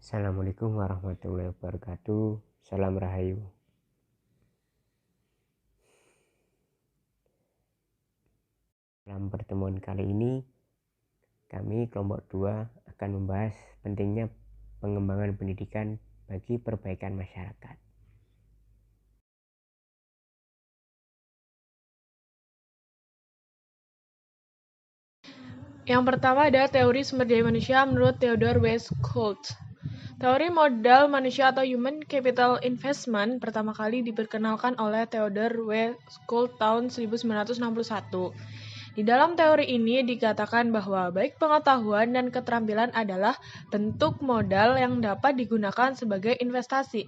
Assalamualaikum warahmatullahi wabarakatuh. Salam Rahayu. Dalam pertemuan kali ini, kami kelompok 2 akan membahas pentingnya pengembangan pendidikan bagi perbaikan masyarakat. Yang pertama ada teori sumber daya manusia menurut Theodore W. Schultz. Teori modal manusia atau Human Capital Investment pertama kali diperkenalkan oleh Theodore W. Schultz tahun 1961. Di dalam teori ini dikatakan bahwa baik pengetahuan dan keterampilan adalah bentuk modal yang dapat digunakan sebagai investasi.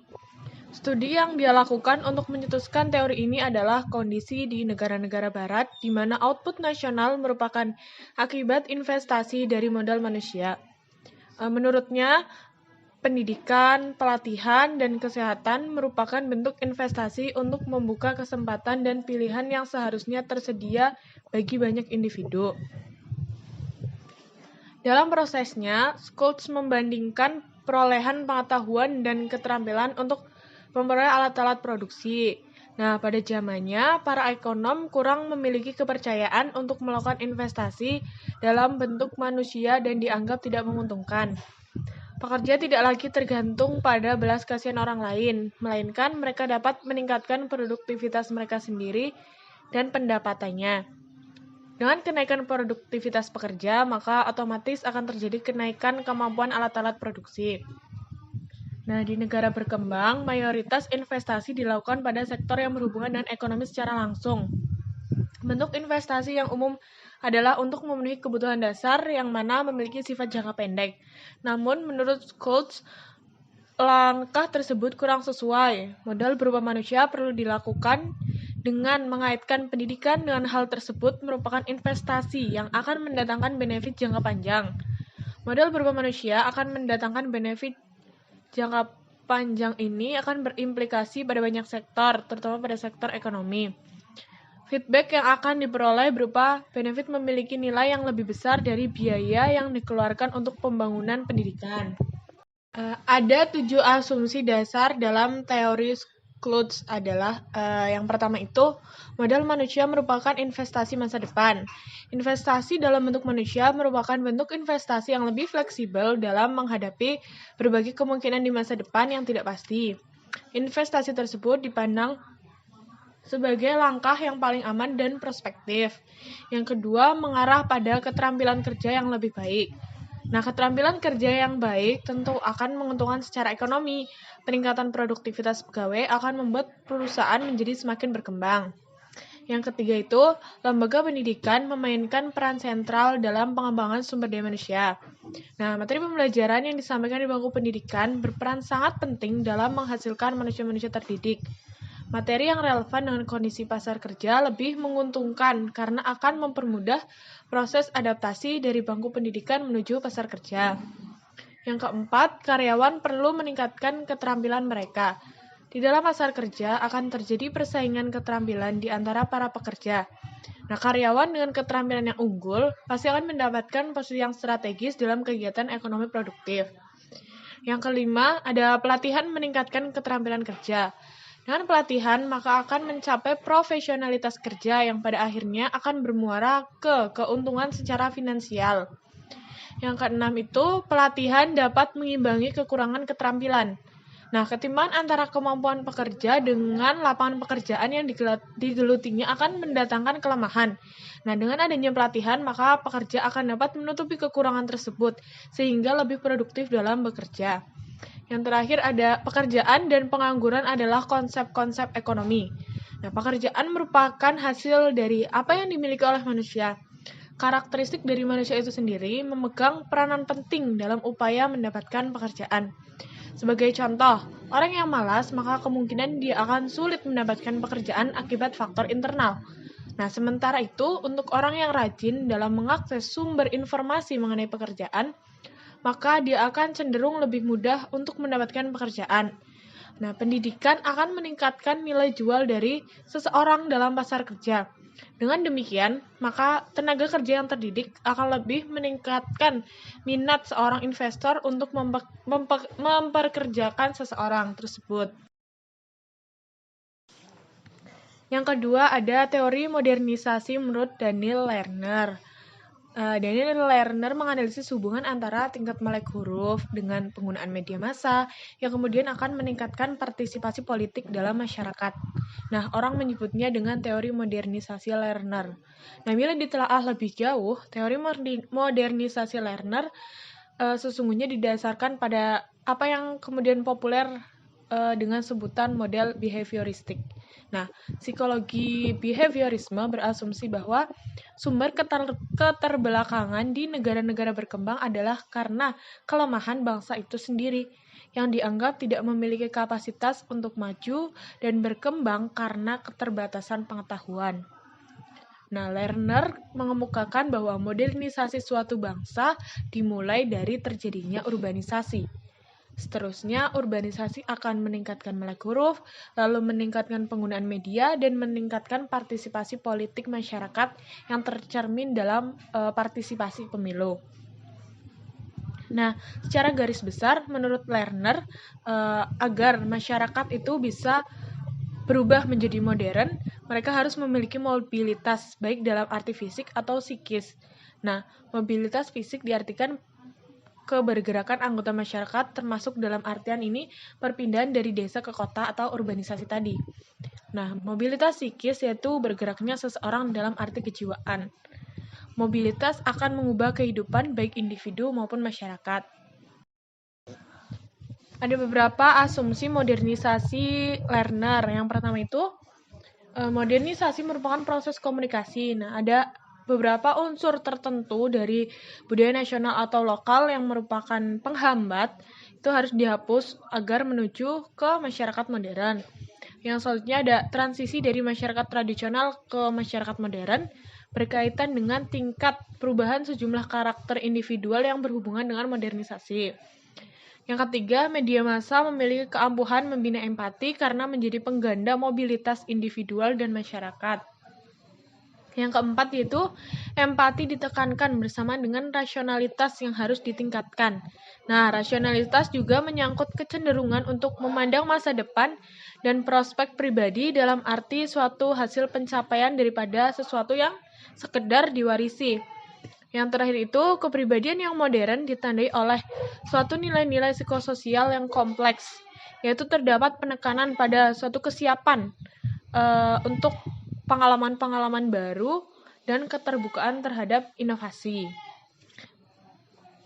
Studi yang dia lakukan untuk mencetuskan teori ini adalah kondisi di negara-negara barat di mana output nasional merupakan akibat investasi dari modal manusia. Menurutnya, pendidikan, pelatihan, dan kesehatan merupakan bentuk investasi untuk membuka kesempatan dan pilihan yang seharusnya tersedia bagi banyak individu. Dalam prosesnya, Schultz membandingkan perolehan pengetahuan dan keterampilan untuk memperoleh alat-alat produksi. Nah, pada zamannya, para ekonom kurang memiliki kepercayaan untuk melakukan investasi dalam bentuk manusia dan dianggap tidak menguntungkan. Pekerja tidak lagi tergantung pada belas kasihan orang lain, melainkan mereka dapat meningkatkan produktivitas mereka sendiri dan pendapatannya. Dengan kenaikan produktivitas pekerja, maka otomatis akan terjadi kenaikan kemampuan alat-alat produksi. Nah, di negara berkembang, mayoritas investasi dilakukan pada sektor yang berhubungan dengan ekonomi secara langsung. Bentuk investasi yang umum adalah untuk memenuhi kebutuhan dasar yang mana memiliki sifat jangka pendek. Namun, menurut Schultz, langkah tersebut kurang sesuai. Modal berupa manusia perlu dilakukan dengan mengaitkan pendidikan dengan hal tersebut merupakan investasi yang akan mendatangkan benefit jangka panjang. Modal berupa manusia akan mendatangkan benefit jangka panjang ini akan berimplikasi pada banyak sektor, terutama pada sektor ekonomi. Feedback yang akan diperoleh berupa benefit memiliki nilai yang lebih besar dari biaya yang dikeluarkan untuk pembangunan pendidikan. Ada 7 asumsi dasar dalam teori Schultz adalah yang pertama itu, modal manusia merupakan investasi masa depan. Investasi dalam bentuk manusia merupakan bentuk investasi yang lebih fleksibel dalam menghadapi berbagai kemungkinan di masa depan yang tidak pasti. Investasi tersebut dipandang sebagai langkah yang paling aman dan prospektif. Yang kedua, mengarah pada keterampilan kerja yang lebih baik. Nah, keterampilan kerja yang baik tentu akan menguntungkan secara ekonomi. Peningkatan produktivitas pegawai akan membuat perusahaan menjadi semakin berkembang. Yang ketiga itu, lembaga pendidikan memainkan peran sentral dalam pengembangan sumber daya manusia. Nah, materi pembelajaran yang disampaikan di bangku pendidikan berperan sangat penting dalam menghasilkan manusia-manusia terdidik. Materi yang relevan dengan kondisi pasar kerja lebih menguntungkan karena akan mempermudah proses adaptasi dari bangku pendidikan menuju pasar kerja. Yang keempat, karyawan perlu meningkatkan keterampilan mereka. Di dalam pasar kerja akan terjadi persaingan keterampilan di antara para pekerja. Nah, karyawan dengan keterampilan yang unggul pasti akan mendapatkan posisi yang strategis dalam kegiatan ekonomi produktif. Yang kelima, ada pelatihan meningkatkan keterampilan kerja. Dengan pelatihan, maka akan mencapai profesionalitas kerja yang pada akhirnya akan bermuara ke keuntungan secara finansial. Yang keenam itu, pelatihan dapat mengimbangi kekurangan keterampilan. Nah, ketimpangan antara kemampuan pekerja dengan lapangan pekerjaan yang digelutinya akan mendatangkan kelemahan. Nah, dengan adanya pelatihan, maka pekerja akan dapat menutupi kekurangan tersebut, sehingga lebih produktif dalam bekerja. Yang terakhir ada pekerjaan dan pengangguran adalah konsep-konsep ekonomi. Nah, pekerjaan merupakan hasil dari apa yang dimiliki oleh manusia. Karakteristik dari manusia itu sendiri memegang peranan penting dalam upaya mendapatkan pekerjaan. Sebagai contoh, orang yang malas maka kemungkinan dia akan sulit mendapatkan pekerjaan akibat faktor internal. Nah, sementara itu untuk orang yang rajin dalam mengakses sumber informasi mengenai pekerjaan, maka dia akan cenderung lebih mudah untuk mendapatkan pekerjaan. Nah, pendidikan akan meningkatkan nilai jual dari seseorang dalam pasar kerja. Dengan demikian, maka tenaga kerja yang terdidik akan lebih meningkatkan minat seorang investor untuk memperkerjakan seseorang tersebut. Yang kedua ada teori modernisasi menurut Daniel Lerner. Daniel Lerner menganalisis hubungan antara tingkat melek huruf dengan penggunaan media massa yang kemudian akan meningkatkan partisipasi politik dalam masyarakat. Nah, orang menyebutnya dengan teori modernisasi Lerner. Nah, bila ditelaah lebih jauh, teori modernisasi Lerner sesungguhnya didasarkan pada apa yang kemudian populer dengan sebutan model behavioristik. Nah, psikologi behaviorisme berasumsi bahwa sumber keterbelakangan di negara-negara berkembang adalah karena kelemahan bangsa itu sendiri yang dianggap tidak memiliki kapasitas untuk maju dan berkembang karena keterbatasan pengetahuan. Nah, Lerner mengemukakan bahwa modernisasi suatu bangsa dimulai dari terjadinya urbanisasi. Seterusnya, urbanisasi akan meningkatkan melek huruf, lalu meningkatkan penggunaan media, dan meningkatkan partisipasi politik masyarakat yang tercermin dalam partisipasi pemilu. Nah, secara garis besar, menurut Lerner, agar masyarakat itu bisa berubah menjadi modern, mereka harus memiliki mobilitas, baik dalam arti fisik atau psikis. Nah, mobilitas fisik diartikan kebergerakan anggota masyarakat, termasuk dalam artian ini perpindahan dari desa ke kota atau urbanisasi tadi. Nah, mobilitas psikis yaitu bergeraknya seseorang dalam arti kejiwaan. Mobilitas akan mengubah kehidupan baik individu maupun masyarakat. Ada beberapa asumsi modernisasi Lerner. Yang pertama itu, modernisasi merupakan proses komunikasi. Nah, ada beberapa unsur tertentu dari budaya nasional atau lokal yang merupakan penghambat itu harus dihapus agar menuju ke masyarakat modern. Yang selanjutnya ada transisi dari masyarakat tradisional ke masyarakat modern berkaitan dengan tingkat perubahan sejumlah karakter individual yang berhubungan dengan modernisasi. Yang ketiga, media massa memiliki keampuhan membina empati karena menjadi pengganda mobilitas individual dan masyarakat. Yang keempat yaitu empati ditekankan bersama dengan rasionalitas yang harus ditingkatkan. Nah, rasionalitas juga menyangkut kecenderungan untuk memandang masa depan dan prospek pribadi dalam arti suatu hasil pencapaian daripada sesuatu yang sekedar diwarisi. Yang terakhir itu, kepribadian yang modern ditandai oleh suatu nilai-nilai psikososial yang kompleks, yaitu terdapat penekanan pada suatu kesiapan untuk pengalaman-pengalaman baru dan keterbukaan terhadap inovasi.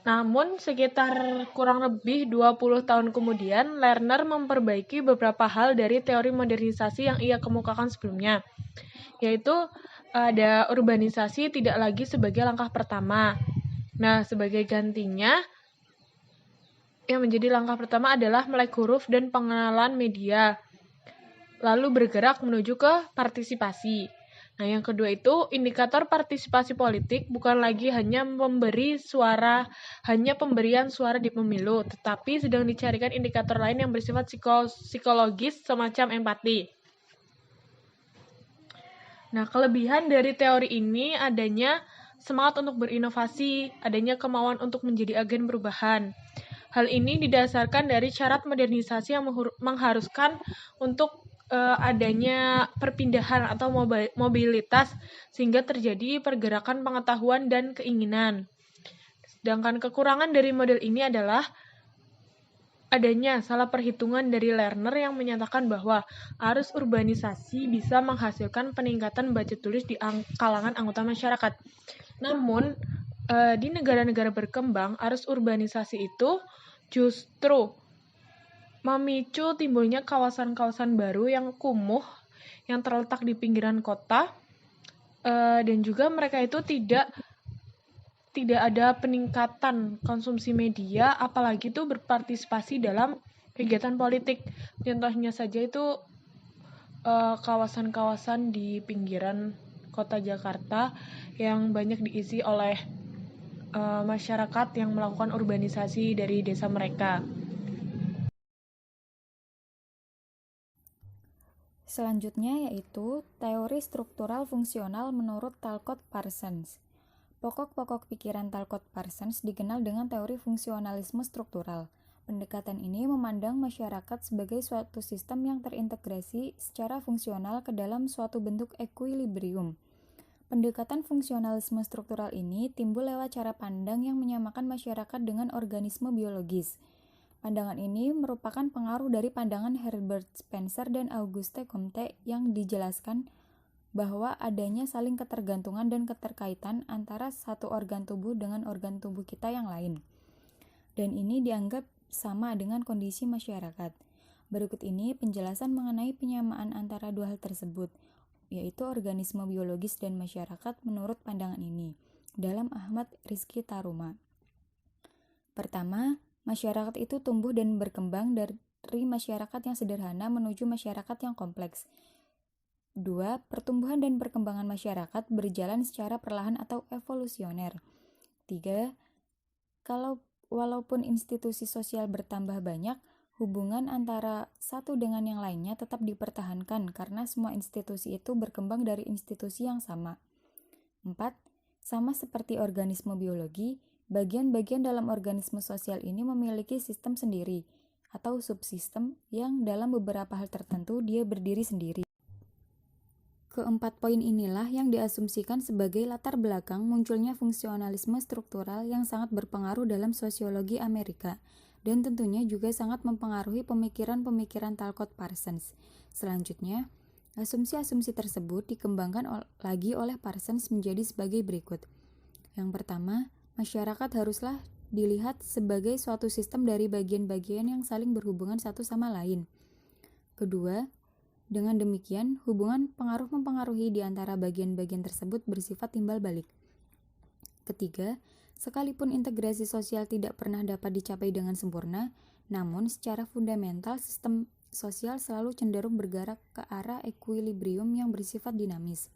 Namun, sekitar kurang lebih 20 tahun kemudian, Lerner memperbaiki beberapa hal dari teori modernisasi yang ia kemukakan sebelumnya, yaitu ada urbanisasi tidak lagi sebagai langkah pertama. Nah, sebagai gantinya, yang menjadi langkah pertama adalah melek huruf dan pengenalan media, lalu bergerak menuju ke partisipasi. Nah, yang kedua itu indikator partisipasi politik bukan lagi hanya pemberian suara di pemilu, tetapi sedang dicarikan indikator lain yang bersifat psikologis semacam empati. Nah, kelebihan dari teori ini adanya semangat untuk berinovasi, adanya kemauan untuk menjadi agen perubahan. Hal ini didasarkan dari syarat modernisasi yang mengharuskan untuk adanya perpindahan atau mobilitas sehingga terjadi pergerakan pengetahuan dan keinginan. Sedangkan kekurangan dari model ini adalah adanya salah perhitungan dari Lerner yang menyatakan bahwa arus urbanisasi bisa menghasilkan peningkatan baca tulis di kalangan anggota masyarakat. Namun, di negara-negara berkembang, arus urbanisasi itu justru memicu timbulnya kawasan-kawasan baru yang kumuh, yang terletak di pinggiran kota, dan juga mereka itu tidak ada peningkatan konsumsi media, apalagi itu berpartisipasi dalam kegiatan politik. Contohnya saja itu kawasan-kawasan di pinggiran kota Jakarta yang banyak diisi oleh masyarakat yang melakukan urbanisasi dari desa mereka. Selanjutnya yaitu teori struktural fungsional menurut Talcott Parsons. Pokok-pokok pikiran Talcott Parsons dikenal dengan teori fungsionalisme struktural. Pendekatan ini memandang masyarakat sebagai suatu sistem yang terintegrasi secara fungsional ke dalam suatu bentuk equilibrium. Pendekatan fungsionalisme struktural ini timbul lewat cara pandang yang menyamakan masyarakat dengan organisme biologis. Pandangan ini merupakan pengaruh dari pandangan Herbert Spencer dan Auguste Comte yang dijelaskan bahwa adanya saling ketergantungan dan keterkaitan antara satu organ tubuh dengan organ tubuh kita yang lain. Dan ini dianggap sama dengan kondisi masyarakat. Berikut ini penjelasan mengenai penyamaan antara dua hal tersebut, yaitu organisme biologis dan masyarakat menurut pandangan ini, dalam Ahmad Rizky Taruma. Pertama, masyarakat itu tumbuh dan berkembang dari masyarakat yang sederhana menuju masyarakat yang kompleks. 2. Pertumbuhan dan perkembangan masyarakat berjalan secara perlahan atau evolusioner. 3. Walaupun institusi sosial bertambah banyak, hubungan antara satu dengan yang lainnya tetap dipertahankan karena semua institusi itu berkembang dari institusi yang sama. 4. Sama seperti organisme biologi, bagian-bagian dalam organisme sosial ini memiliki sistem sendiri atau subsistem yang dalam beberapa hal tertentu dia berdiri sendiri. Keempat poin inilah yang diasumsikan sebagai latar belakang munculnya fungsionalisme struktural yang sangat berpengaruh dalam sosiologi Amerika dan tentunya juga sangat mempengaruhi pemikiran-pemikiran Talcott Parsons. Selanjutnya, asumsi-asumsi tersebut dikembangkan lagi oleh Parsons menjadi sebagai berikut. Yang pertama, masyarakat haruslah dilihat sebagai suatu sistem dari bagian-bagian yang saling berhubungan satu sama lain. Kedua, dengan demikian, hubungan pengaruh-mempengaruhi di antara bagian-bagian tersebut bersifat timbal balik. Ketiga, sekalipun integrasi sosial tidak pernah dapat dicapai dengan sempurna, namun secara fundamental sistem sosial selalu cenderung bergerak ke arah equilibrium yang bersifat dinamis.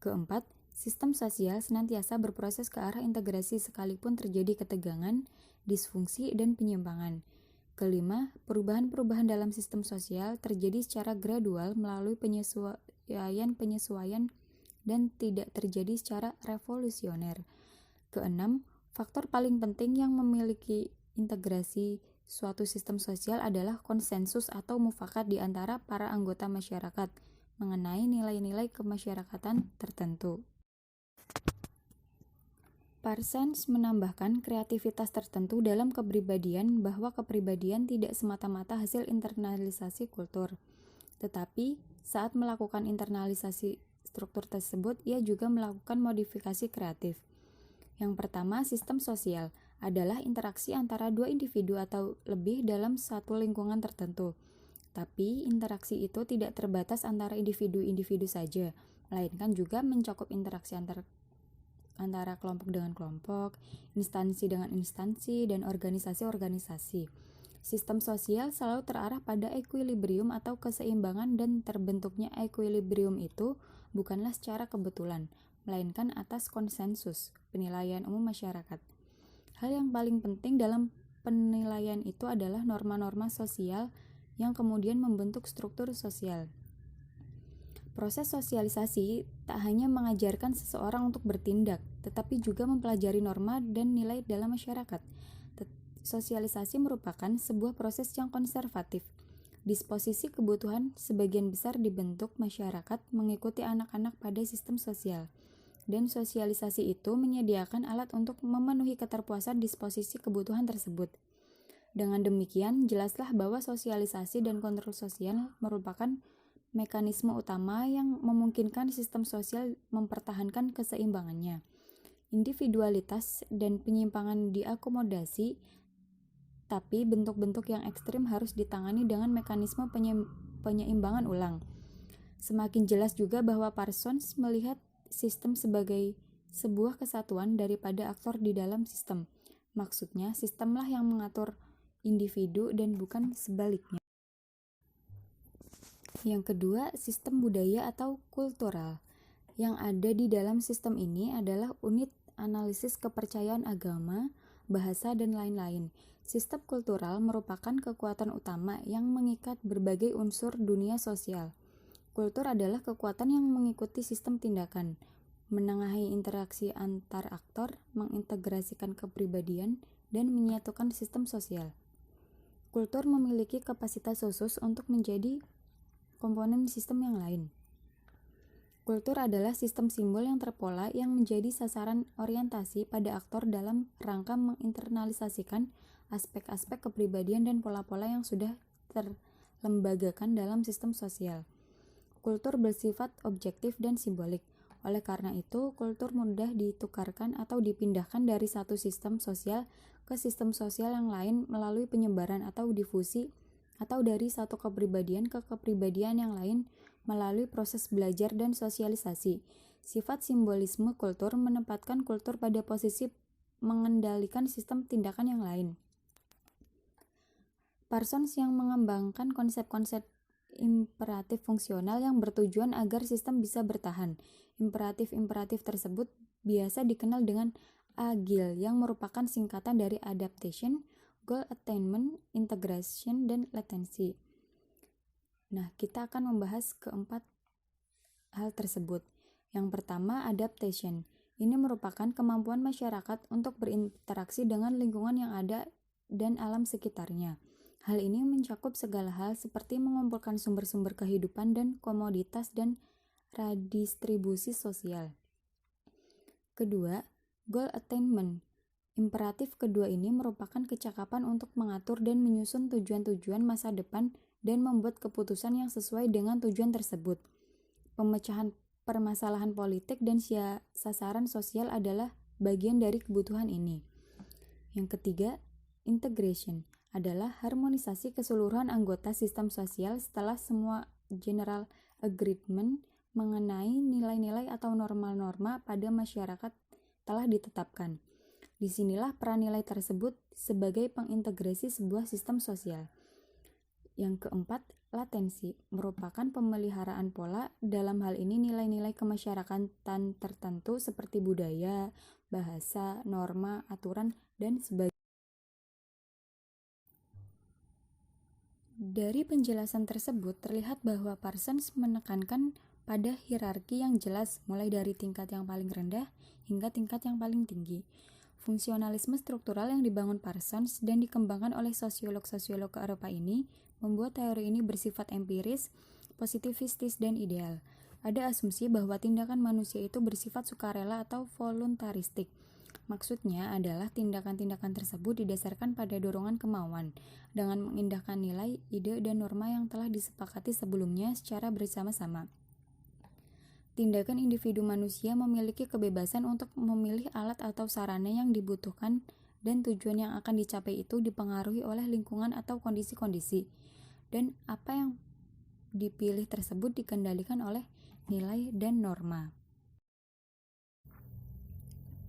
Keempat, sistem sosial senantiasa berproses ke arah integrasi sekalipun terjadi ketegangan, disfungsi, dan penyimpangan. Kelima, perubahan-perubahan dalam sistem sosial terjadi secara gradual melalui penyesuaian dan tidak terjadi secara revolusioner. Keenam, faktor paling penting yang memiliki integrasi suatu sistem sosial adalah konsensus atau mufakat di antara para anggota masyarakat mengenai nilai-nilai kemasyarakatan tertentu. Parsons menambahkan kreativitas tertentu dalam kepribadian bahwa kepribadian tidak semata-mata hasil internalisasi kultur. Tetapi, saat melakukan internalisasi struktur tersebut, ia juga melakukan modifikasi kreatif. Yang pertama, sistem sosial adalah interaksi antara dua individu atau lebih dalam satu lingkungan tertentu. Tapi, interaksi itu tidak terbatas antara individu-individu saja, melainkan juga mencakup interaksi antara kelompok dengan kelompok, instansi dengan instansi, dan organisasi-organisasi. Sistem sosial selalu terarah pada equilibrium atau keseimbangan dan terbentuknya equilibrium itu bukanlah secara kebetulan, melainkan atas konsensus, penilaian umum masyarakat. Hal yang paling penting dalam penilaian itu adalah norma-norma sosial yang kemudian membentuk struktur sosial. Proses sosialisasi tak hanya mengajarkan seseorang untuk bertindak, tetapi juga mempelajari norma dan nilai dalam masyarakat. Sosialisasi merupakan sebuah proses yang konservatif. Disposisi kebutuhan sebagian besar dibentuk masyarakat mengikuti anak-anak pada sistem sosial. Dan sosialisasi itu menyediakan alat untuk memenuhi keterpuasan disposisi kebutuhan tersebut. Dengan demikian, jelaslah bahwa sosialisasi dan kontrol sosial merupakan mekanisme utama yang memungkinkan sistem sosial mempertahankan keseimbangannya. Individualitas dan penyimpangan diakomodasi, tapi bentuk-bentuk yang ekstrim harus ditangani dengan mekanisme penyeimbangan ulang. Semakin jelas juga bahwa Parsons melihat sistem sebagai sebuah kesatuan daripada aktor di dalam sistem. Maksudnya, sistemlah yang mengatur individu dan bukan sebaliknya. Yang kedua, sistem budaya atau kultural. Yang ada di dalam sistem ini adalah unit analisis kepercayaan agama, bahasa, dan lain-lain. Sistem kultural merupakan kekuatan utama yang mengikat berbagai unsur dunia sosial. Kultur adalah kekuatan yang mengikuti sistem tindakan, menengahi interaksi antar aktor, mengintegrasikan kepribadian, dan menyatukan sistem sosial. Kultur memiliki kapasitas khusus untuk menjadi komponen sistem yang lain. Kultur adalah sistem simbol yang terpola yang menjadi sasaran orientasi pada aktor dalam rangka menginternalisasikan aspek-aspek kepribadian dan pola-pola yang sudah terlembagakan dalam sistem sosial. Kultur bersifat objektif dan simbolik. Oleh karena itu, kultur mudah ditukarkan atau dipindahkan dari satu sistem sosial ke sistem sosial yang lain melalui penyebaran atau difusi, atau dari satu kepribadian ke kepribadian yang lain melalui proses belajar dan sosialisasi. Sifat simbolisme kultur menempatkan kultur pada posisi mengendalikan sistem tindakan yang lain. Parsons yang mengembangkan konsep-konsep imperatif fungsional yang bertujuan agar sistem bisa bertahan. Imperatif-imperatif tersebut biasa dikenal dengan AGIL yang merupakan singkatan dari Adaptation, Goal Attainment, Integration, dan Latency. Nah, kita akan membahas keempat hal tersebut. Yang pertama, adaptation. Ini merupakan kemampuan masyarakat untuk berinteraksi dengan lingkungan yang ada dan alam sekitarnya. Hal ini mencakup segala hal seperti mengumpulkan sumber-sumber kehidupan dan komoditas dan redistribusi sosial. Kedua, goal attainment. Imperatif kedua ini merupakan kecakapan untuk mengatur dan menyusun tujuan-tujuan masa depan dan membuat keputusan yang sesuai dengan tujuan tersebut. Pemecahan permasalahan politik dan sasaran sosial adalah bagian dari kebutuhan ini. Yang ketiga, integration adalah harmonisasi keseluruhan anggota sistem sosial setelah semua general agreement mengenai nilai-nilai atau norma-norma pada masyarakat telah ditetapkan. Disinilah peran nilai tersebut sebagai pengintegrasi sebuah sistem sosial. Yang keempat, latensi merupakan pemeliharaan pola, dalam hal ini nilai-nilai kemasyarakatan tertentu seperti budaya, bahasa, norma, aturan, dan sebagainya. Dari penjelasan tersebut terlihat bahwa Parsons menekankan pada hierarki yang jelas mulai dari tingkat yang paling rendah hingga tingkat yang paling tinggi. Fungsionalisme struktural yang dibangun Parsons dan dikembangkan oleh sosiolog-sosiolog ke Eropa ini membuat teori ini bersifat empiris, positivistis, dan ideal. Ada asumsi bahwa tindakan manusia itu bersifat sukarela atau voluntaristik. Maksudnya adalah tindakan-tindakan tersebut didasarkan pada dorongan kemauan, dengan mengindahkan nilai, ide, dan norma yang telah disepakati sebelumnya secara bersama-sama. Tindakan individu manusia memiliki kebebasan untuk memilih alat atau sarana yang dibutuhkan dan tujuan yang akan dicapai itu dipengaruhi oleh lingkungan atau kondisi-kondisi. Dan apa yang dipilih tersebut dikendalikan oleh nilai dan norma.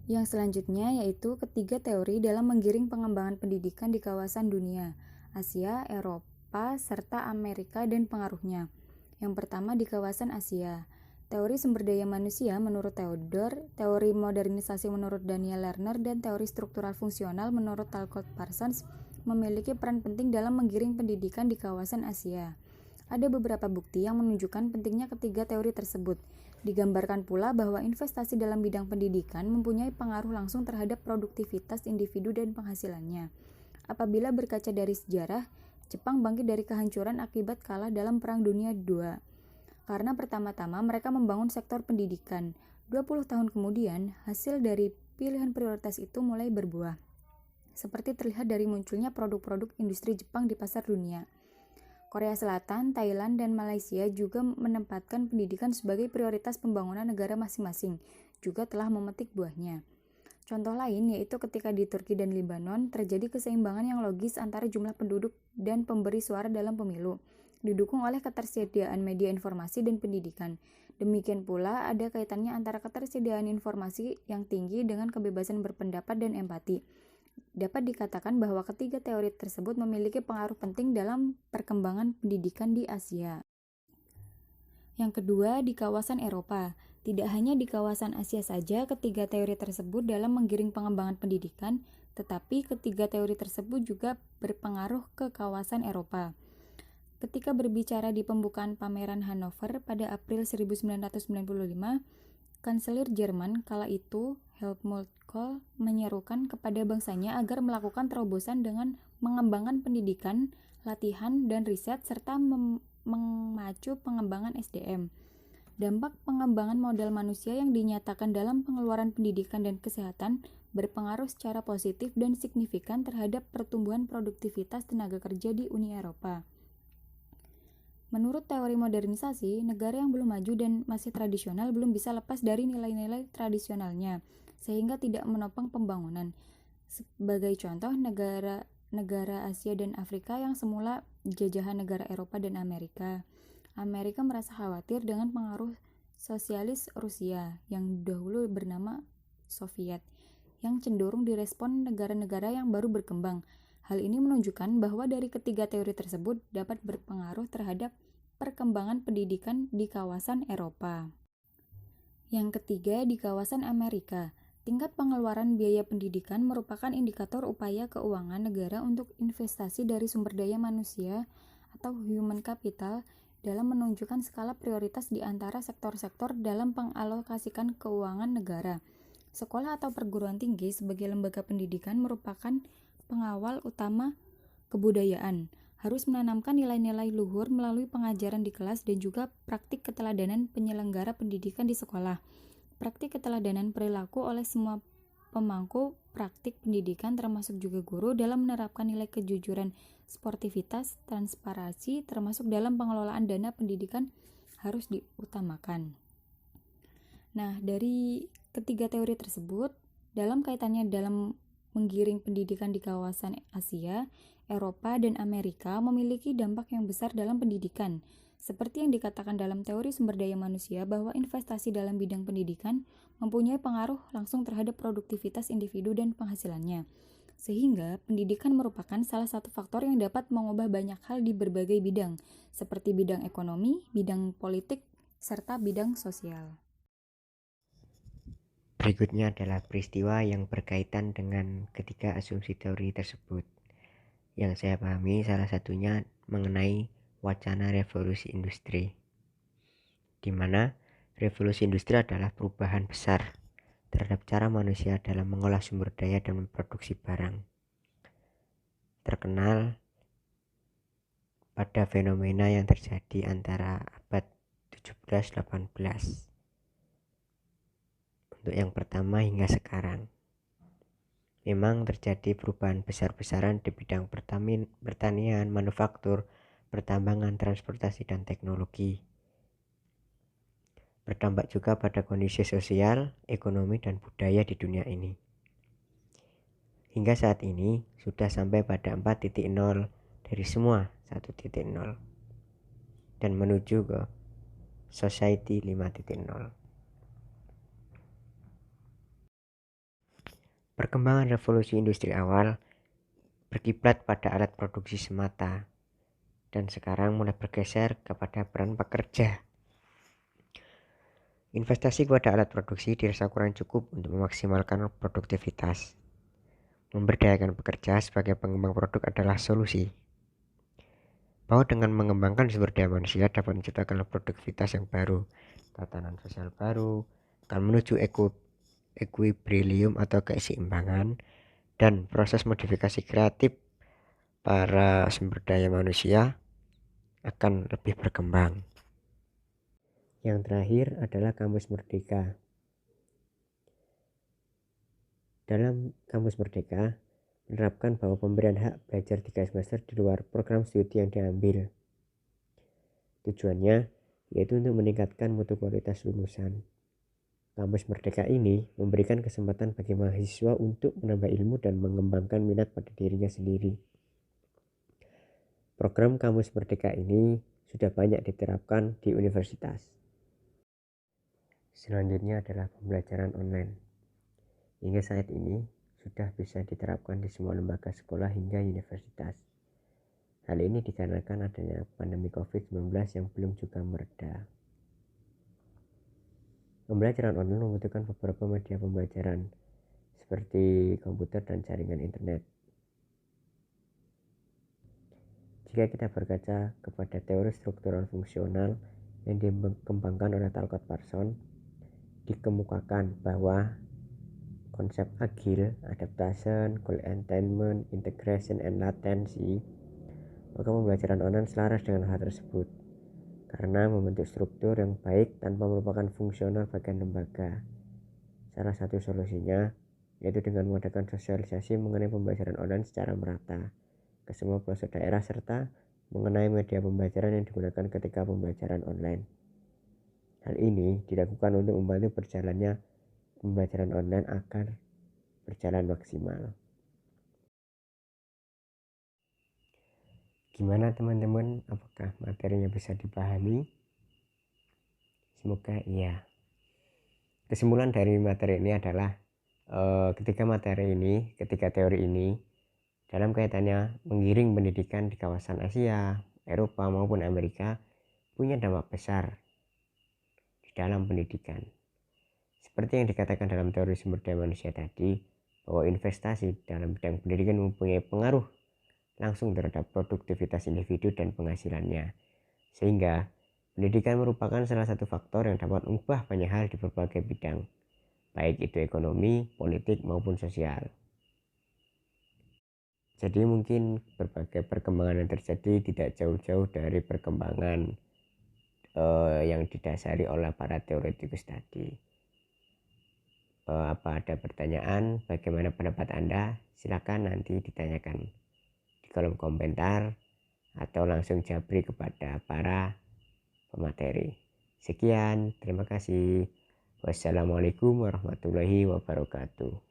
Yang selanjutnya yaitu ketiga teori dalam menggiring pengembangan pendidikan di kawasan dunia, Asia, Eropa, serta Amerika dan pengaruhnya. Yang pertama di kawasan Asia. Teori sumber daya manusia menurut Theodore, teori modernisasi menurut Daniel Lerner, dan teori struktural fungsional menurut Talcott Parsons memiliki peran penting dalam menggiring pendidikan di kawasan Asia. Ada beberapa bukti yang menunjukkan pentingnya ketiga teori tersebut. Digambarkan pula bahwa investasi dalam bidang pendidikan mempunyai pengaruh langsung terhadap produktivitas individu dan penghasilannya. Apabila berkaca dari sejarah, Jepang bangkit dari kehancuran akibat kalah dalam Perang Dunia II. Karena pertama-tama mereka membangun sektor pendidikan. 20 tahun kemudian, hasil dari pilihan prioritas itu mulai berbuah. Seperti terlihat dari munculnya produk-produk industri Jepang di pasar dunia. Korea Selatan, Thailand, dan Malaysia juga menempatkan pendidikan sebagai prioritas pembangunan negara masing-masing, juga telah memetik buahnya. Contoh lain yaitu ketika di Turki dan Lebanon terjadi keseimbangan yang logis antara jumlah penduduk dan pemberi suara dalam pemilu, didukung oleh ketersediaan media informasi dan pendidikan. Demikian pula ada kaitannya antara ketersediaan informasi yang tinggi dengan kebebasan berpendapat dan empati. Dapat dikatakan bahwa ketiga teori tersebut memiliki pengaruh penting dalam perkembangan pendidikan di Asia. Yang kedua, di kawasan Eropa. Tidak hanya di kawasan Asia saja ketiga teori tersebut dalam menggiring pengembangan pendidikan, tetapi ketiga teori tersebut juga berpengaruh ke kawasan Eropa. Ketika berbicara di pembukaan pameran Hannover pada April 1995, Kanselir Jerman kala itu, Helmut Kohl, menyerukan kepada bangsanya agar melakukan terobosan dengan mengembangkan pendidikan, latihan, dan riset, serta memacu pengembangan SDM. Dampak pengembangan modal manusia yang dinyatakan dalam pengeluaran pendidikan dan kesehatan berpengaruh secara positif dan signifikan terhadap pertumbuhan produktivitas tenaga kerja di Uni Eropa. Menurut teori modernisasi, negara yang belum maju dan masih tradisional belum bisa lepas dari nilai-nilai tradisionalnya, sehingga tidak menopang pembangunan. Sebagai contoh, negara Asia dan Afrika yang semula jajahan negara Eropa dan Amerika. Amerika merasa khawatir dengan pengaruh sosialis Rusia yang dahulu bernama Soviet, yang cenderung direspon negara-negara yang baru berkembang. Hal ini menunjukkan bahwa dari ketiga teori tersebut dapat berpengaruh terhadap perkembangan pendidikan di kawasan Eropa. Yang ketiga, di kawasan Amerika, tingkat pengeluaran biaya pendidikan merupakan indikator upaya keuangan negara untuk investasi dari sumber daya manusia atau human capital dalam menunjukkan skala prioritas di antara sektor-sektor dalam pengalokasikan keuangan negara. Sekolah atau perguruan tinggi sebagai lembaga pendidikan merupakan pengawal utama kebudayaan, harus menanamkan nilai-nilai luhur melalui pengajaran di kelas dan juga praktik keteladanan penyelenggara pendidikan di sekolah. Praktik keteladanan perilaku oleh semua pemangku praktik pendidikan termasuk juga guru dalam menerapkan nilai kejujuran, sportivitas, transparansi termasuk dalam pengelolaan dana pendidikan harus diutamakan. Nah, dari ketiga teori tersebut, dalam kaitannya dalam menggiring pendidikan di kawasan Asia, Eropa, dan Amerika memiliki dampak yang besar dalam pendidikan. Seperti yang dikatakan dalam teori sumber daya manusia bahwa investasi dalam bidang pendidikan mempunyai pengaruh langsung terhadap produktivitas individu dan penghasilannya. Sehingga pendidikan merupakan salah satu faktor yang dapat mengubah banyak hal di berbagai bidang, seperti bidang ekonomi, bidang politik, serta bidang sosial. Berikutnya adalah peristiwa yang berkaitan dengan ketiga asumsi teori tersebut. Yang saya pahami salah satunya mengenai wacana revolusi industri, di mana revolusi industri adalah perubahan besar terhadap cara manusia dalam mengolah sumber daya dan memproduksi barang. Terkenal pada fenomena yang terjadi antara abad 17-18 untuk yang pertama hingga sekarang. Memang terjadi perubahan besar-besaran di bidang pertanian, manufaktur, pertambangan, transportasi, dan teknologi. Berdampak juga pada kondisi sosial, ekonomi, dan budaya di dunia ini. Hingga saat ini sudah sampai pada 4.0 dari semua 1.0 dan menuju ke Society 5.0. Perkembangan revolusi industri awal berkiblat pada alat produksi semata dan sekarang mulai bergeser kepada peran pekerja. Investasi kepada alat produksi dirasa kurang cukup untuk memaksimalkan produktivitas. Memberdayakan pekerja sebagai pengembang produk adalah solusi. Bahwa dengan mengembangkan sumber daya manusia dapat menciptakan produktivitas yang baru, tatanan sosial baru, akan menuju equilibrium atau keseimbangan, dan proses modifikasi kreatif para sumber daya manusia akan lebih berkembang. Yang terakhir adalah Kampus Merdeka. Dalam Kampus Merdeka menerapkan bahwa pemberian hak belajar 3 semester di luar program studi yang diambil. Tujuannya yaitu untuk meningkatkan mutu kualitas lulusan. Kampus Merdeka ini memberikan kesempatan bagi mahasiswa untuk menambah ilmu dan mengembangkan minat pada dirinya sendiri. Program Kampus Merdeka ini sudah banyak diterapkan di universitas. Selanjutnya adalah pembelajaran online. Hingga saat ini sudah bisa diterapkan di semua lembaga sekolah hingga universitas. Hal ini dikarenakan adanya pandemi COVID-19 yang belum juga mereda. Pembelajaran online membutuhkan beberapa media pembelajaran seperti komputer dan jaringan internet. Jika kita berkaca kepada teori struktural fungsional yang dikembangkan oleh Talcott Parsons, dikemukakan bahwa konsep agile, adaptation, goal attainment, integration, and latency, maka pembelajaran online selaras dengan hal tersebut karena membentuk struktur yang baik tanpa melupakan fungsional bagian lembaga. Salah satu solusinya yaitu dengan mengadakan sosialisasi mengenai pembelajaran online secara merata ke semua pelosok daerah serta mengenai media pembelajaran yang digunakan ketika pembelajaran online. Hal ini dilakukan untuk membantu berjalannya pembelajaran online agar berjalan maksimal. Gimana teman-teman? Apakah materinya bisa dipahami? Semoga iya. Kesimpulan dari materi ini adalah ketika teori ini dalam kaitannya menggiring pendidikan di kawasan Asia, Eropa maupun Amerika punya dampak besar di dalam pendidikan. Seperti yang dikatakan dalam teori sumber daya manusia tadi, bahwa investasi dalam bidang pendidikan mempunyai pengaruh langsung terhadap produktivitas individu dan penghasilannya. Sehingga pendidikan merupakan salah satu faktor yang dapat mengubah banyak hal di berbagai bidang, baik itu ekonomi, politik maupun sosial. Jadi mungkin berbagai perkembangan yang terjadi tidak jauh-jauh dari perkembangan yang didasari oleh para teoretikus tadi. Apa ada pertanyaan? Bagaimana pendapat Anda? Silakan nanti ditanyakan di kolom komentar atau langsung japri kepada para pemateri. Sekian, terima kasih. Wassalamualaikum warahmatullahi wabarakatuh.